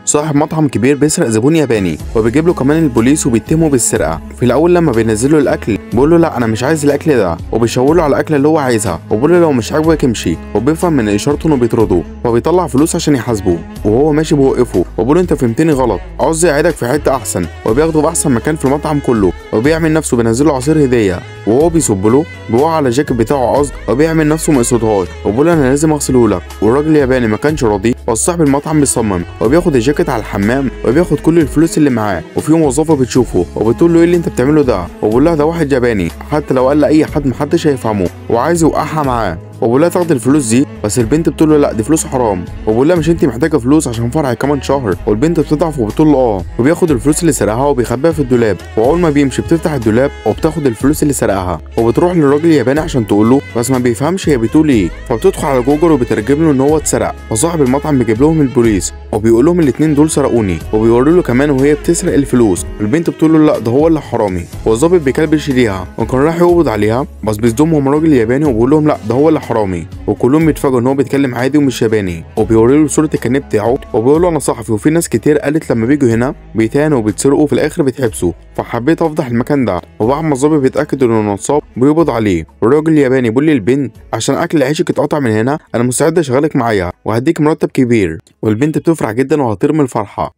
صاحب مطعم كبير بيسرق زبون ياباني وبيجيب له كمان البوليس وبيتهمه بالسرقه. في الاول لما بينزل له الاكل بيقول له لا انا مش عايز الاكل ده، وبيشاور له على الاكله اللي هو عايزها وبيقول له لو مش عاجبك امشي، وبيفهم من اشارته انه بيطرده وبيطلع فلوس عشان يحاسبه. وهو ماشي بيوقفه وبيقول له انت فهمتني غلط، عاوز يقعدك في حته احسن، وبياخده في احسن مكان في المطعم كله، وبيعمل نفسه بينزل له عصير هديه، وهو بيصب له بيوقع على الجاكيت بتاعه قصد، وبيعمل نفسه ما يقصدهاش وبيقول انا لازم اغسله لك. والراجل الياباني ما كانش راضي، وصاحب المطعم بيصمم وبياخد الجاكيت على الحمام وبياخد كل الفلوس اللي معاه. وفي موظفه بتشوفه وبتقول له ايه اللي انت بتعمله ده، وبيقول لها ده واحد ياباني حتى لو قال لاي حد محدش هيفهمه، وعايز يوقعها معاه. وبقول لها تاخد الفلوس دي، بس البنت بتقول له لا دي فلوس حرام. وبقول لها مش انت محتاجه فلوس عشان فرعي كمان شهر؟ والبنت بتضعف وبتقول له اه، وبياخد الفلوس اللي سرقها وبيخبيها في الدولاب. واول ما بيمشي بتفتح الدولاب وبتاخد الفلوس اللي سرقها وبتروح للراجل الياباني عشان تقول له، بس ما بيفهمش هي بتقول ايه. فبتدخل على جوجل وبترجم له ان هو اتسرق. فصاحب المطعم بيجيب لهم البوليس وبيقول لهم الاتنين دول سرقوني، وبيوري له كمان وهي بتسرق الفلوس. البنت بتقول له لا ده هو اللي حرامي. والظابط بيكلبش ليها وكان رايح يقبض عليها، بس بيصدمهم الراجل الياباني وبيقول لهم لا ده هو اللي حرامي. وكلهم بيتفاجئوا ان هو بيتكلم عادي ومش ياباني، وبيوري له صوره الكارنيه بتاعه وبيقول له انا صحفي وفي ناس كتير قالت لما بيجوا هنا بيتهانوا وبيتسرقوا وفي الاخر بيتحبسوا، فحبيت افضح المكان ده. وبعد ما الظابط بيتاكد انه نصاب بيقبض عليه. والراجل الياباني بيقول للبنت عشان اكل عيشك اتقطع من هنا انا مستعد اشغلك معايا وهديك مرتب كبير. والبنت بتفرح جدا وهتطير من الفرحه.